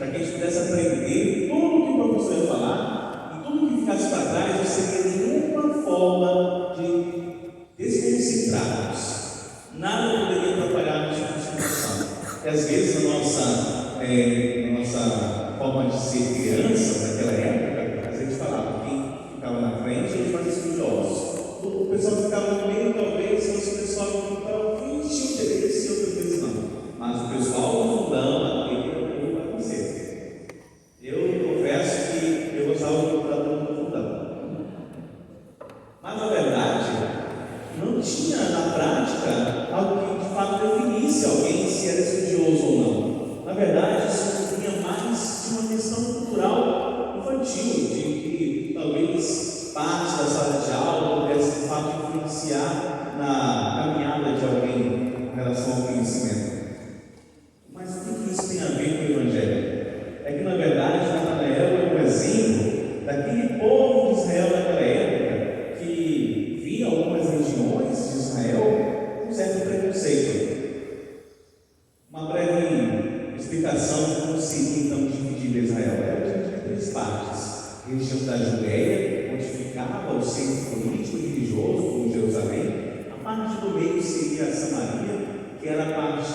para que a gente pudesse aprender tudo o que o professor ia falar, e tudo que ficasse para trás não seria nenhuma forma de desconcentrarmos. Nada poderia atrapalhar a nossa concentração. E às vezes na nossa forma de ser criança, naquela época, às vezes falava, quem ficava na frente, eles faziam estudiosos. O pessoal que ficava no meio, talvez fosse o pessoal que ficava, tinha interesse, outras vezes não. Mas o pessoal do fundão, aquele para você. Eu confesso que eu gostava do computador do fundão. Mas na verdade, não tinha na prática algo que de fato definisse alguém se era estudioso ou não. Na verdade, isso vinha mais de uma questão cultural infantil, de que talvez parte da sala de aula pudesse de fato influenciar na caminhada de alguém em relação ao conhecimento. Mas o que isso tem a ver com o Evangelho? É que na verdade Natanael é um exemplo daquele povo de Israel naquela época que via algumas regiões de Israel com certo preconceito. Uma breve explicação de como seria então dividida Israel. Era dividida em 3 partes: a região da Judéia, onde ficava o centro político e religioso, como Jerusalém. A parte do meio seria a Samaria, que era a parte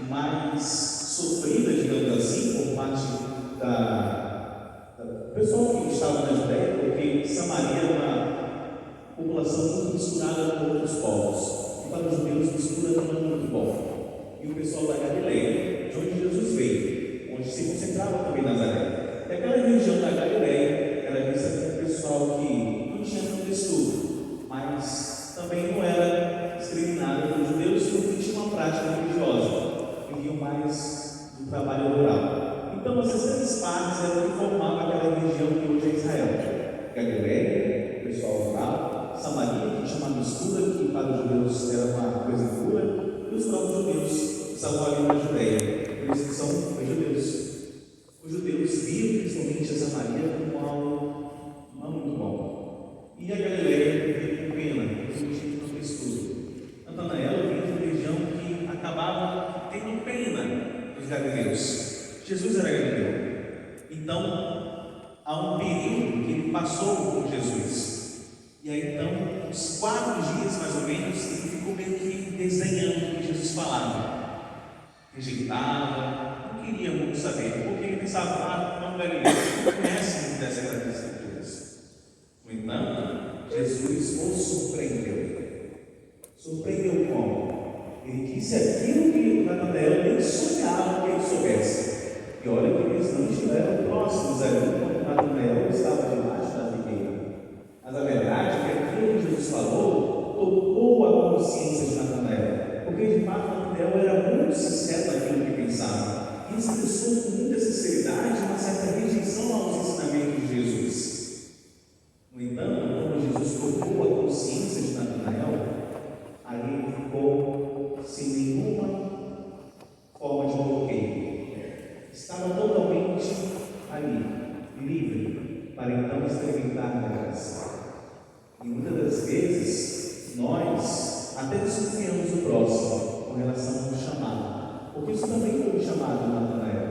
mais sofrida, digamos assim, por parte do pessoal que estava na Judéia, porque Samaria era uma população muito misturada com outros povos. E para os judeus, mistura não é muito bom. E o pessoal da Galileia, de onde Jesus veio, onde se concentrava também Nazaré. E aquela região da Galileia era vista como um pessoal que não tinha tanto estudo, mas também não era discriminado pelos judeus, porque tinha uma prática religiosa, viviam mais do trabalho rural. Então, essas 3 partes eram o que formavam aquela região que hoje é Israel: Galileia, o pessoal rural; Samaria, que tinha uma mistura, que para os judeus era uma coisa pura, e os próprios judeus que estavam ali na Judéia, por isso que são os judeus. Os judeus viam principalmente a Samaria como algo não muito bom, e a Galileia via com pena, principalmente no não estudo. Natanael vinha de uma região que acabava tendo pena dos galileus. Jesus era galileu, então há um período que ele passou com Jesus, e aí então, uns 4 dias mais ou menos, ele ficou meio que desdenhando o que Jesus falava, rejeitava, não queria muito saber, porque ele pensava, não, galileu, não conhece muito dessas escrituras. No entanto, Jesus o surpreendeu. Surpreendeu como? Ele disse aquilo que Natanael nem sonhava que ele soubesse. E olha que eles não estiveram próximos ali quando Natanael estava debaixo da figueira. Mas a verdade é que aquilo que Jesus falou tocou a consciência de Natanael, porque de fato Natanael era muito sincero naquilo que pensava e expressou com muita sinceridade uma certa rejeição aos ensinamentos de Jesus. No entanto, quando Jesus tocou a consciência de Natanael, aí ele ficou sem nenhuma forma de bloqueio. Estava totalmente ali, livre, para então experimentar a graça. E muitas das vezes, nós até desconfiamos do próximo com relação ao chamado, porque isso também foi um chamado de Natanael.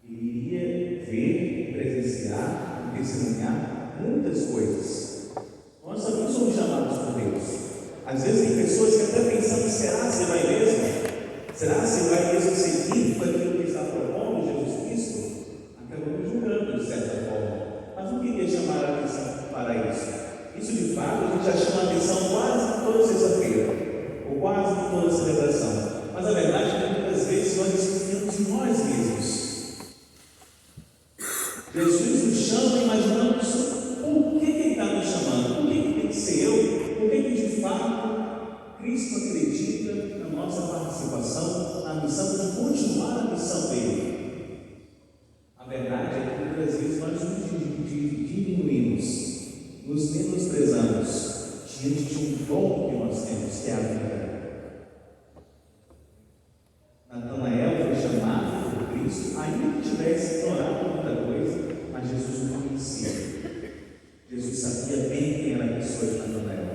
Ele iria ver, presenciar, testemunhar muitas coisas. Nós também somos chamados por Deus. Às vezes tem pessoas que até pensam: será que você vai mesmo? Será que você vai mesmo seguir com aquilo que está propondo Jesus Cristo? Acabamos julgando de certa forma, mas não queria chamar a atenção para isso. Isso de fato a gente já chama a atenção quase toda sexta-feira, ou quase toda celebração. Mas a verdade é que muitas vezes nós desconfiamos de nós mesmos. Jesus nos chama imaginando por que ele está nos chamando, por que tem que ser eu, por que de fato Cristo acredita na nossa participação, na missão de continuar a missão dele. A verdade é que muitas vezes nós nos diminuímos, nos menosprezamos diante de um dom que nós temos, que é a vida. Natanael foi chamado por Cristo, ainda que tivesse ignorado muita coisa, mas Jesus o conhecia. Jesus sabia bem quem era a pessoa de Natanael.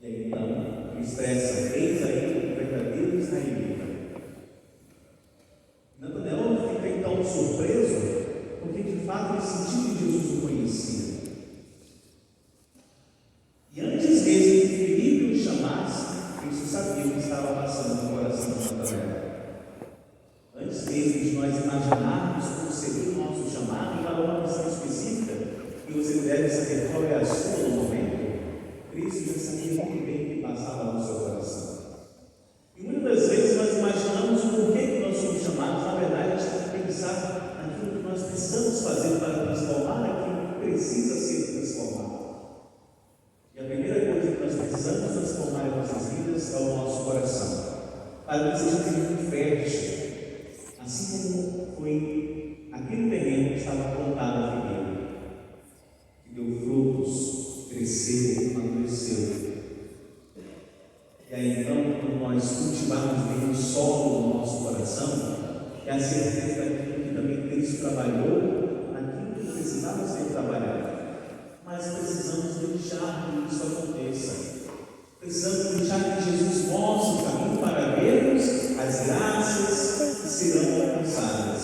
E aí então, ele expressa: eis aí o verdadeiro israelita surpreso, porque de fato ele sentiu que Jesus o conhecia. E antes mesmo que Filipe o chamasse, Cristo sabia o que estava passando no coração de Natanael. Antes mesmo de nós imaginarmos como seria o nosso chamado para uma missão específica, e você deve saber qual é a sua no momento, Cristo já sabia muito bem o que passava no seu coração. E muitas das vezes nós imaginamos por que nós somos chamados. Na verdade, a gente tem que pensar naquilo que nós precisamos fazer para transformar aquilo que precisa ser transformado. E a primeira coisa que nós precisamos transformar em nossas vidas é o nosso coração, para que seja um terreno fértil, assim como foi aquele terreno que estava plantado a figueira, que deu frutos, cresceu, amadureceu. E aí então, quando nós cultivarmos bem o solo do nosso coração, é a certeza daquilo que também Cristo trabalhou, naquilo que precisava ser trabalhado. Mas precisamos deixar que isso aconteça. Precisamos deixar que Jesus mostre o caminho para vermos as graças que serão alcançadas.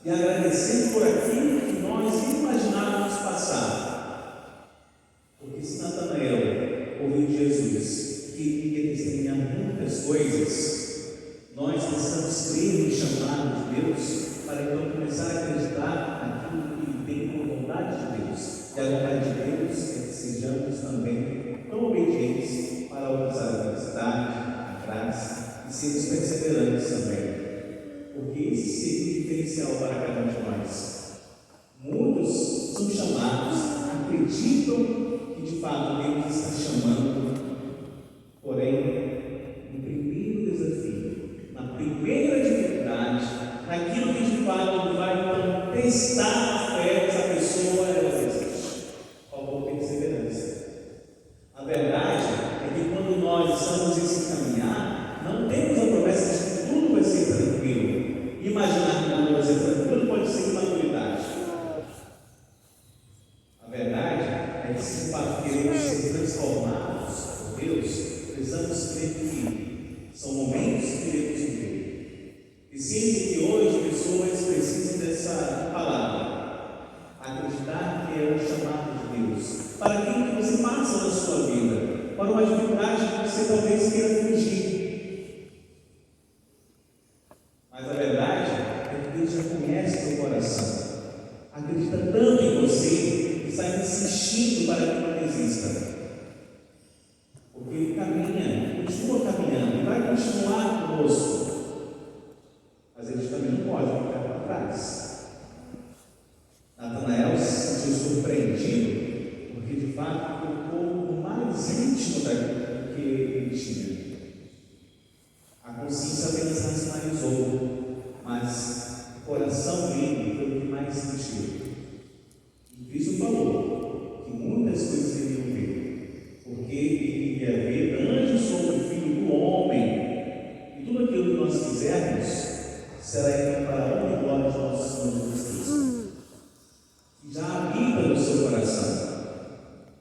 E agradecer por aquilo que nós imaginávamos passar. Porque se Natanael ouviu Jesus, que iria testemunhar muitas coisas, nós precisamos crer no chamado de Deus para então começar a acreditar naquilo que ele tem como vontade de Deus. E a vontade de Deus é que sejamos também tão obedientes para alcançar a felicidade, a graça e sermos perseverantes também. Porque esse seria o diferencial para cada um de nós. Muitos são chamados, acreditam que de fato Deus está chamando, porém, no primeiro desafio, na primeira dificuldade, naquilo que de fato vai então testar a fé dessa pessoa, ela desiste. Faltou perseverança. A verdade é que quando nós estamos nesse caminhar, não temos a promessa de que tudo vai ser tranquilo. Imaginar que tudo vai ser tranquilo pode ser imaturidade. A verdade é que se de fato queremos ser transformados por Deus, precisamos crer que são momentos que iremos viver. E sempre que hoje pessoas precisam dessa palavra, acreditar que é o chamado de Deus, para aquilo que você passa na sua vida, para uma dificuldade que você talvez queira fugir. Mas a verdade é que Deus já conhece o teu coração, acredita tanto em você, que está insistindo para que não desista. Porque Ele caminha, continua caminhando, e vai continuar conosco. Mas Ele também não pode ficar para trás. Natanael se sentiu surpreendido, porque de fato tocou no mais íntimo daquilo que ele tinha. A consciência apenas sinalizou, mas o coração dele foi o que mais sentiu. E Cristo falou que muitas coisas iriam ver, porque ele iria ver anjos sobre o Filho do Homem, e tudo aquilo que nós fizermos será então para a honra e glória de nosso Senhor Jesus Cristo, que já habita no seu coração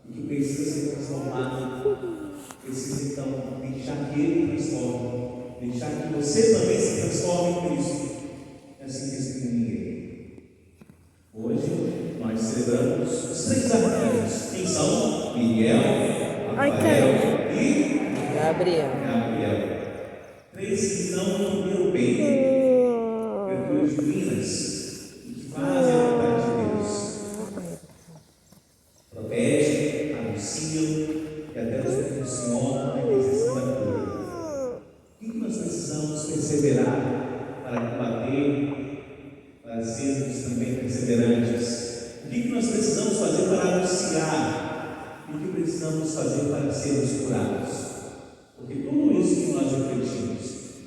e que precisa ser transformado. Precisa então deixar que Ele transforme, deixar que você também se transforme em Cristo. É assim que explica ninguém. Hoje nós celebramos os 3 arcanjos. Quem são? Miguel, Rafael e Gabriel. 3 que não viveram bem, criaturas divinas e que fazem a vontade de Deus. Protegem, anunciam e até nos funcionam na exercício da cura. O que nós precisamos perseverar para combater, para sermos também perseverantes? O que nós precisamos fazer para anunciar? E o que precisamos fazer para sermos curados? Porque tudo isso que nós refletimos,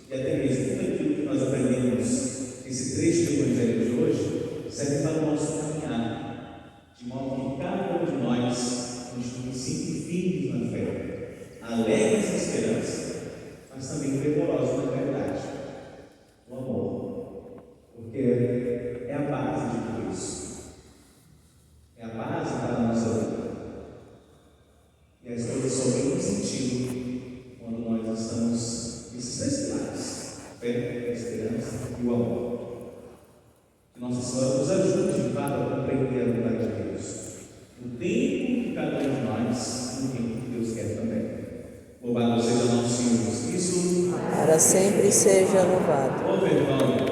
e até mesmo tudo aquilo que nós aprendemos nesse trecho do Evangelho de hoje, serve para o nosso caminhar, de modo que cada um de nós continue sempre firmes na fé, alegres na esperança, mas também fervorosos na caridade, no amor, porque é a base de tudo isso, é a base para a nossa vida. E as coisas só têm sentido quando nós estamos nesses 3 pilares: a fé, a esperança e o amor. Que Nossa Senhora nos ajude, de fato, a compreender a vontade de Deus. O tempo que cada um de nós, o tempo que Deus quer também. Louvado seja nosso Senhor Jesus Cristo. Para sempre seja louvado. O perdão